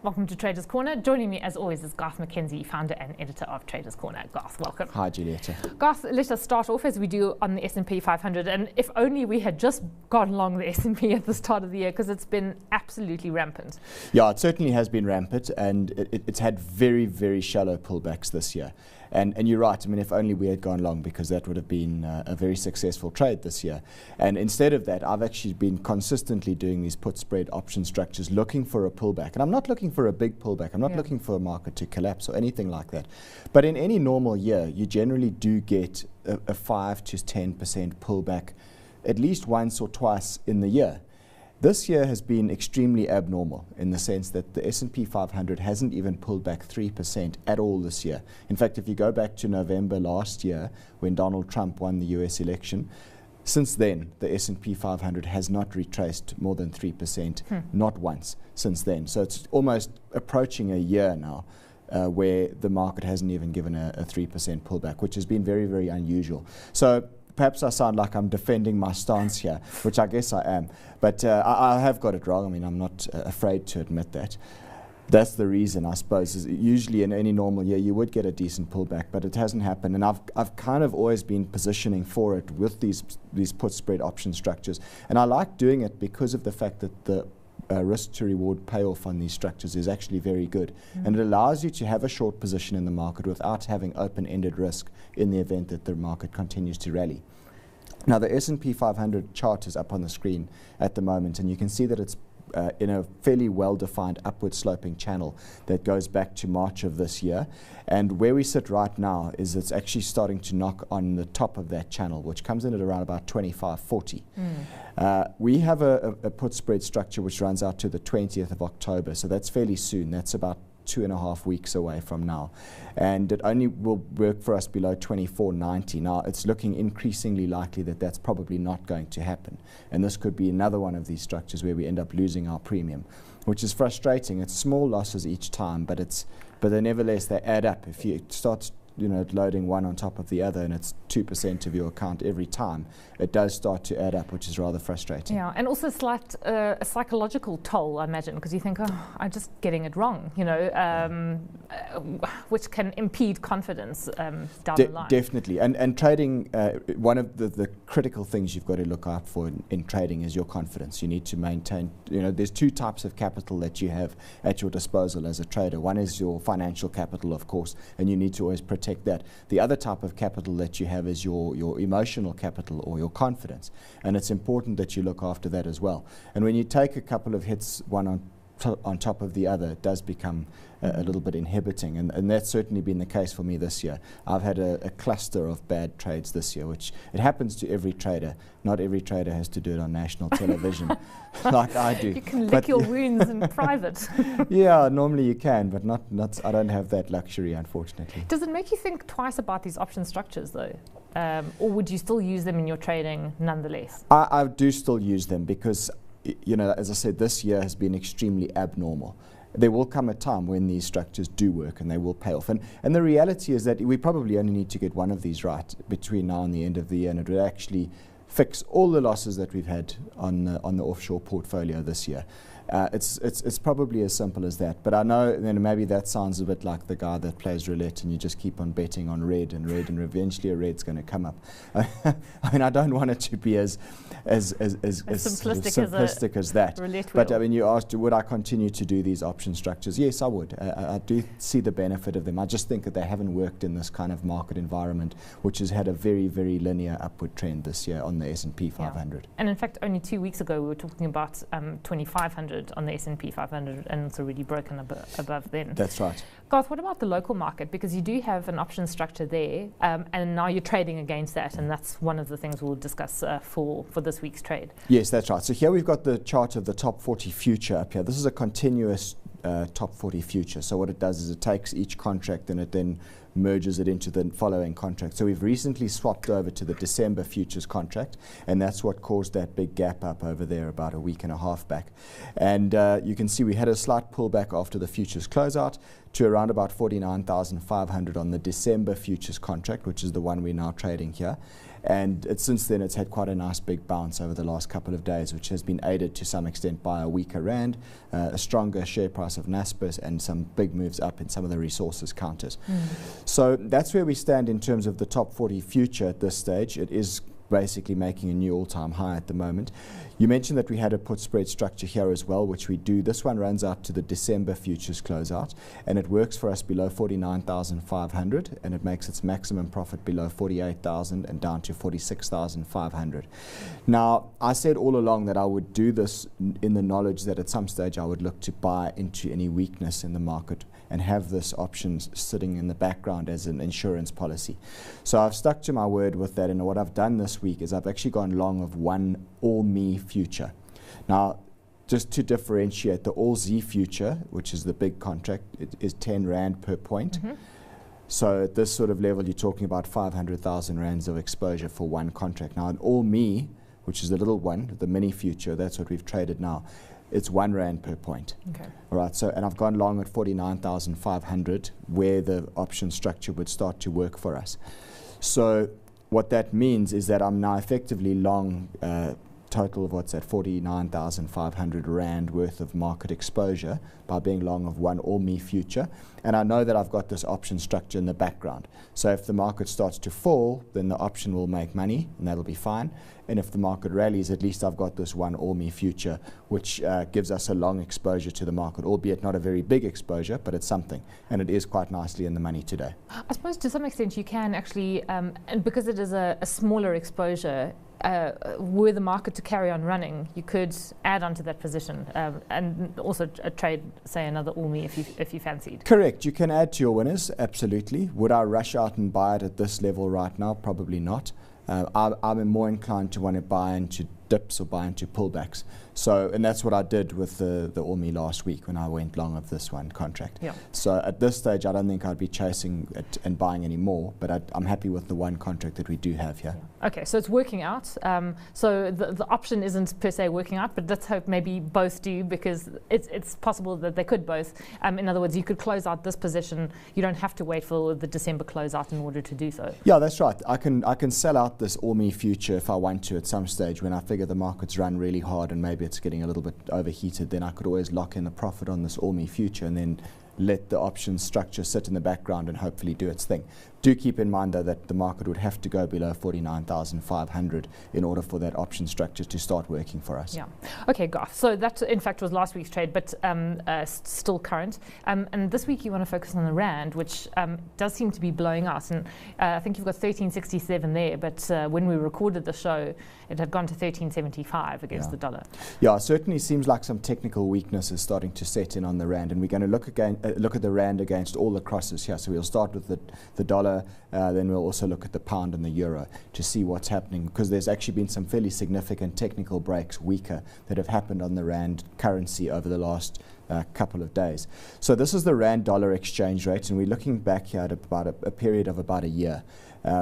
Welcome to Traders Corner. Joining me as always is Garth McKenzie, founder and editor of Traders Corner. Garth, welcome. Hi, Julieta. Garth, let us start off as we do on the S&P 500. And if only we had just gone along the S&P at the start of the year, because it's been absolutely rampant. Yeah, it certainly has been rampant, and it's had very, very shallow pullbacks this year. And you're right, I mean, if only we had gone long, because that would have been a very successful trade this year. And instead of that, I've actually been consistently doing these put spread option structures, looking for a pullback. And I'm not looking for a big pullback. I'm not looking for a market to collapse or anything like that. But in any normal year, you generally do get a 5 to 10% pullback at least once or twice in the year. This year has been extremely abnormal in the sense that the S&P 500 hasn't even pulled back 3% at all this year. In fact, if you go back to November last year when Donald Trump won the US election, since then the S&P 500 has not retraced more than 3%, not once since then. So it's almost approaching a year now where the market hasn't even given a 3% pullback, which has been very, very unusual. So perhaps I sound like I'm defending my stance here, which I guess I am. But I have got it wrong. I mean, I'm not afraid to admit that. That's the reason, I suppose. Is usually in any normal year, you would get a decent pullback, but it hasn't happened. And I've kind of always been positioning for it with these put spread option structures. And I like doing it because of the fact that the risk to reward payoff on these structures is actually very good. And it allows you to have a short position in the market without having open-ended risk in the event that the market continues to rally. Now, the S&P 500 chart is up on the screen at the moment, and you can see that it's in a fairly well-defined upward sloping channel that goes back to March of this year. And where we sit right now is it's actually starting to knock on the top of that channel, which comes in at around about 25.40. We have a put spread structure which runs out to the 20th of October, so that's fairly soon. That's about 2.5 weeks away from now, and it only will work for us below 24.90. Now it's looking increasingly likely that that's probably not going to happen, and this could be another one of these structures where we end up losing our premium, which is frustrating. It's small losses each time, but they nevertheless they add up. If you start loading one on top of the other, and it's 2% of your account every time, it does start to add up, which is rather frustrating. Yeah, and also a psychological toll, I imagine, because you think, oh, I'm just getting it wrong, which can impede confidence down the line. Definitely, and trading, one of the critical things you've got to look out for in trading is your confidence. You need to maintain, there's two types of capital that you have at your disposal as a trader. One is your financial capital, of course, and you need to always protect that. The other type of capital that you have is your emotional capital or your confidence, and it's important that you look after that as well. And when you take a couple of hits, one on top of the other, it does become a little bit inhibiting, and that's certainly been the case for me this year. I've had a cluster of bad trades this year, which it happens to every trader. Not every trader has to do it on national television like I do. You can lick your wounds in private. Yeah, normally you can, but not. I don't have that luxury, unfortunately. Does it make you think twice about these option structures, though? Or would you still use them in your trading nonetheless? I do still use them because, as I said, this year has been extremely abnormal. There will come a time when these structures do work and they will pay off. And the reality is that we probably only need to get one of these right between now and the end of the year, and it would actually fix all the losses that we've had on the offshore portfolio this year. It's probably as simple as that. But I know maybe that sounds a bit like the guy that plays roulette and you just keep on betting on red and eventually a red's going to come up. I mean, I don't want it to be as simplistic as that. But I mean, you asked, would I continue to do these option structures? Yes, I would. I do see the benefit of them. I just think that they haven't worked in this kind of market environment, which has had a very, very linear upward trend this year on the S&P 500. Yeah. And in fact, only 2 weeks ago, we were talking about 2,500 on the S&P 500, and it's already broken above then. That's right. Garth, what about the local market? Because you do have an option structure there, and now you're trading against that, and that's one of the things we'll discuss for this week's trade. Yes, that's right. So here we've got the chart of the top 40 future up here. This is a continuous top 40 future. So what it does is it takes each contract and it then merges it into the following contract. So we've recently swapped over to the December futures contract, and that's what caused that big gap up over there about a week and a half back. And you can see we had a slight pullback after the futures closeout to around about 49,500 on the December futures contract, which is the one we're now trading here. And since then, it's had quite a nice big bounce over the last couple of days, which has been aided to some extent by a weaker rand, a stronger share price of Naspers, and some big moves up in some of the resources counters. So that's where we stand in terms of the top 40 future at this stage. It is basically making a new all-time high at the moment. You mentioned that we had a put spread structure here as well, which we do. This one runs out to the December futures closeout, and it works for us below 49,500, and it makes its maximum profit below 48,000 and down to 46,500. Now, I said all along that I would do this in the knowledge that at some stage I would look to buy into any weakness in the market and have this option sitting in the background as an insurance policy. So I've stuck to my word with that, and what I've done this week is I've actually gone long of one all-me future. Now, just to differentiate, the all-Z future, which is the big contract, it is 10 Rand per point. So at this sort of level, you're talking about 500,000 Rands of exposure for one contract. Now, an all-me, which is the little one, the mini future, that's what we've traded now. It's 1 Rand per point. Okay. All right. So, and I've gone long at 49,500, where the option structure would start to work for us. So, what that means is that I'm now effectively long total of what's that, 49,500 Rand worth of market exposure by being long of one all-me future. And I know that I've got this option structure in the background. So if the market starts to fall, then the option will make money, and that'll be fine. And if the market rallies, at least I've got this one all-me future, which gives us a long exposure to the market, albeit not a very big exposure, but it's something. And it is quite nicely in the money today. I suppose to some extent you can actually, and because it is a smaller exposure, were the market to carry on running, you could add onto that position and also trade, say, another all-me if you fancied. Correct. You can add to your winners, absolutely. Would I rush out and buy it at this level right now? Probably not. I'm more inclined to want to buy into dips or buy into pullbacks. So, and that's what I did with the all-me last week when I went long of this one contract. Yeah. So at this stage, I don't think I'd be chasing it and buying any more, but I'm happy with the one contract that we do have here. Yeah. Okay, so it's working out. So the option isn't per se working out, but let's hope maybe both do, because it's possible that they could both. In other words, you could close out this position. You don't have to wait for the December closeout in order to do so. Yeah, that's right. I can sell out this all-me future if I want to at some stage when I figure the market's run really hard and maybe it's getting a little bit overheated. Then I could always lock in a profit on this all-me future and then let the option structure sit in the background and hopefully do its thing. Do keep in mind, though, that the market would have to go below 49,500 in order for that option structure to start working for us. Yeah. Okay, Garth. So that, in fact, was last week's trade, but still current. And this week you want to focus on the Rand, which does seem to be blowing out. And I think you've got 1367 there, but when we recorded the show, it had gone to 1375 against the dollar. Yeah, it certainly seems like some technical weakness is starting to set in on the Rand, and we're going to look at the Rand against all the crosses here. So we'll start with the dollar. Then we'll also look at the pound and the euro to see what's happening, because there's actually been some fairly significant technical breaks, weaker, that have happened on the Rand currency over the last couple of days. So this is the Rand dollar exchange rate, and we're looking back here at about a period of about a year.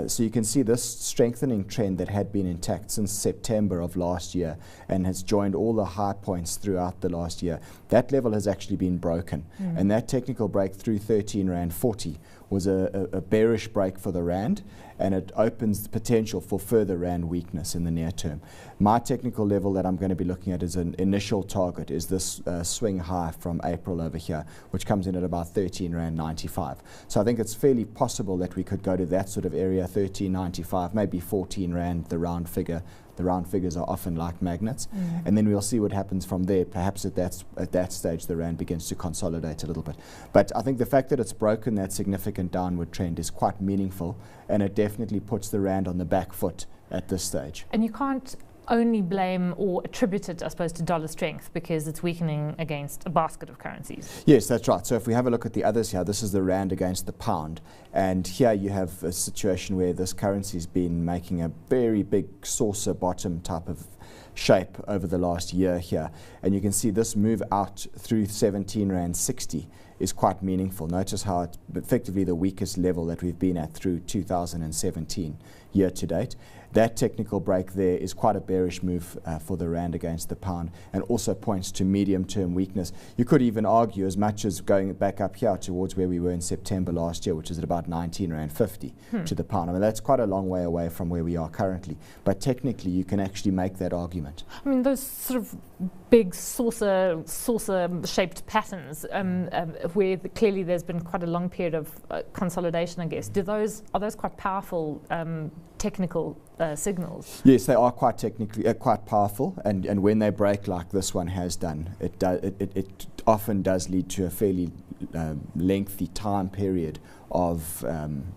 So you can see this strengthening trend that had been intact since September of last year and has joined all the high points throughout the last year. That level has actually been broken, and that technical break through 13 Rand 40 was a bearish break for the Rand, and it opens the potential for further Rand weakness in the near term. My technical level that I'm going to be looking at as an initial target is this swing high from April over here, which comes in at about 13 Rand 95. So I think it's fairly possible that we could go to that sort of area, 13.95, maybe 14 Rand, the round figure. The round figures are often like magnets, and then we'll see what happens from there. Perhaps at that stage the Rand begins to consolidate a little bit. But I think the fact that it's broken that significant downward trend is quite meaningful, and it definitely puts the Rand on the back foot at this stage. And you can't only blame or attribute it, I suppose, to dollar strength, because it's weakening against a basket of currencies. Yes, that's right. So if we have a look at the others here, this is the Rand against the pound. And here you have a situation where this currency's been making a very big saucer bottom type of shape over the last year here. And you can see this move out through 17 Rand 60 is quite meaningful. Notice how it's effectively the weakest level that we've been at through 2017 year to date. That technical break there is quite a bearish move for the rand against the pound, and also points to medium-term weakness. You could even argue as much as going back up here towards where we were in September last year, which is at about 19 Rand 50 to the pound. I mean, that's quite a long way away from where we are currently, but technically you can actually make that argument. I mean, those sort of big saucer-shaped patterns, where clearly there's been quite a long period of consolidation, I guess. Are those quite powerful technical signals? Yes, they are quite technically quite powerful, and when they break like this one has done, it often does lead to a fairly lengthy time period of,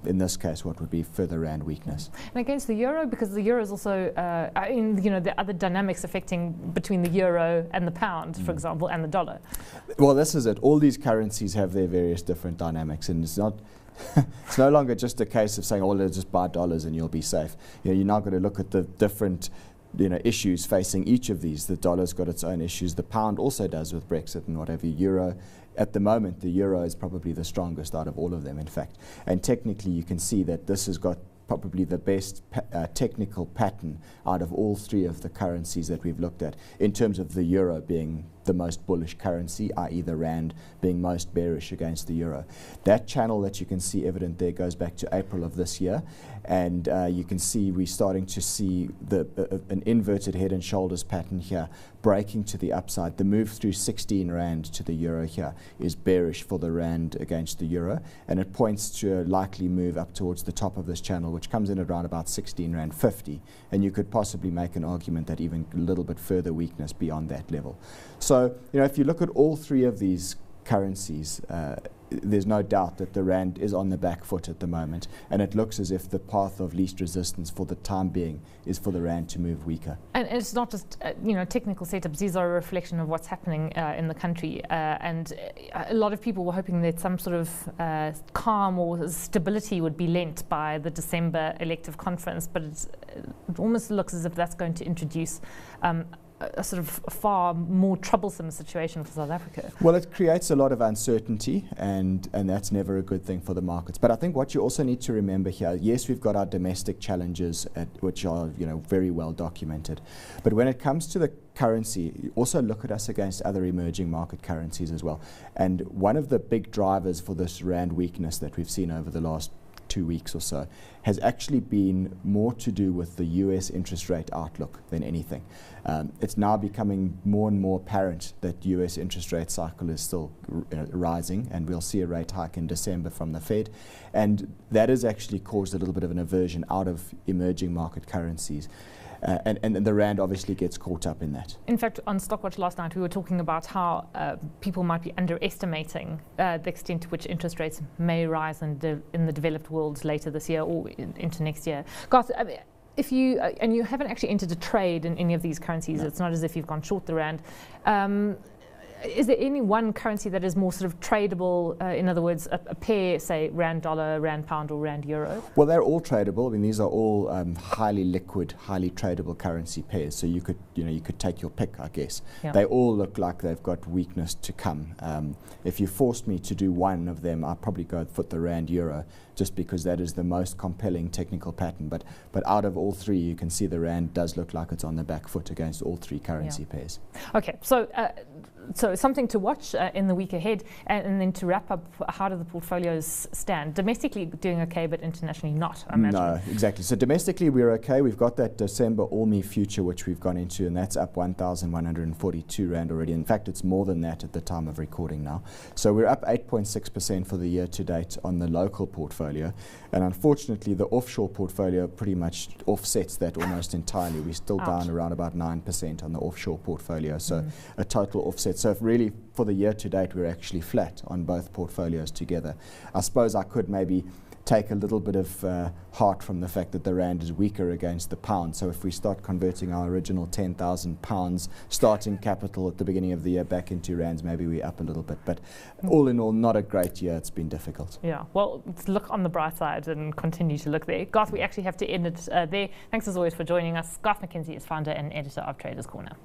in this case, what would be further rand weakness. And against the euro, because the euro is also, the other dynamics affecting between the euro and the pound, for example, and the dollar. Well, this is it. All these currencies have their various different dynamics, and it's not. It's no longer just a case of saying, "Oh, let's just buy dollars and you'll be safe." You're now going to look at the different issues facing each of these. The dollar's got its own issues. The pound also does with Brexit and whatever. Euro, at the moment, the euro is probably the strongest out of all of them, in fact. And technically, you can see that this has got probably the best technical pattern out of all three of the currencies that we've looked at, in terms of the euro being the most bullish currency, i.e. the rand being most bearish against the euro. That channel that you can see evident there goes back to April of this year, and you can see we're starting to see an inverted head and shoulders pattern here breaking to the upside. The move through 16 Rand to the euro here is bearish for the rand against the euro, and it points to a likely move up towards the top of this channel, which comes in around about 16 Rand 50, and you could possibly make an argument that even a little bit further weakness beyond that level. So, if you look at all three of these currencies, there's no doubt that the rand is on the back foot at the moment, and it looks as if the path of least resistance for the time being is for the rand to move weaker. And it's not just technical setups; these are a reflection of what's happening in the country. And a lot of people were hoping that some sort of calm or stability would be lent by the December elective conference, but it almost looks as if that's going to introduce a sort of far more troublesome situation for South Africa. Well, it creates a lot of uncertainty, and that's never a good thing for the markets. But I think what you also need to remember here, yes, we've got our domestic challenges which are very well documented. But when it comes to the currency, you also look at us against other emerging market currencies as well. And one of the big drivers for this rand weakness that we've seen over the last 2 weeks or so has actually been more to do with the US interest rate outlook than anything. It's now becoming more and more apparent that US interest rate cycle is still rising, and we'll see a rate hike in December from the Fed, and that has actually caused a little bit of an aversion out of emerging market currencies. And the rand obviously gets caught up in that. In fact, on Stockwatch last night, we were talking about how people might be underestimating the extent to which interest rates may rise in the developed world later this year or into next year. Garth, if you and you haven't actually entered a trade in any of these currencies, it's not as if you've gone short the rand. Is there any one currency that is more sort of tradable, in other words, a pair, say, rand dollar, rand pound, or rand euro? Well, they're all tradable. I mean, these are all highly liquid, highly tradable currency pairs. So you could take your pick, I guess. Yeah. They all look like they've got weakness to come. If you forced me to do one of them, I'd probably go for the rand euro, just because that is the most compelling technical pattern. But out of all three, you can see the rand does look like it's on the back foot against all three currency pairs. Okay, so something to watch in the week ahead, and then to wrap up, how do the portfolios stand? Domestically doing okay, but internationally not, I imagine. No, exactly. So domestically we're okay. We've got that DEC17ALMI future which we've gone into, and that's up 1,142 Rand already. In fact, it's more than that at the time of recording now. So we're up 8.6% for the year to date on the local portfolio, and unfortunately the offshore portfolio pretty much offsets that almost entirely. We're still down around about 9% on the offshore portfolio, so a total offset. So if really for the year to date we're actually flat on both portfolios together. I suppose I could maybe take a little bit of heart from the fact that the rand is weaker against the pound. So if we start converting our original £10,000 starting capital at the beginning of the year back into rands, maybe we're up a little bit. But all in all, not a great year. It's been difficult. Yeah, well, let's look on the bright side and continue to look there. Garth, we actually have to end it there. Thanks as always for joining us. Garth McKenzie is founder and editor of Traders Corner.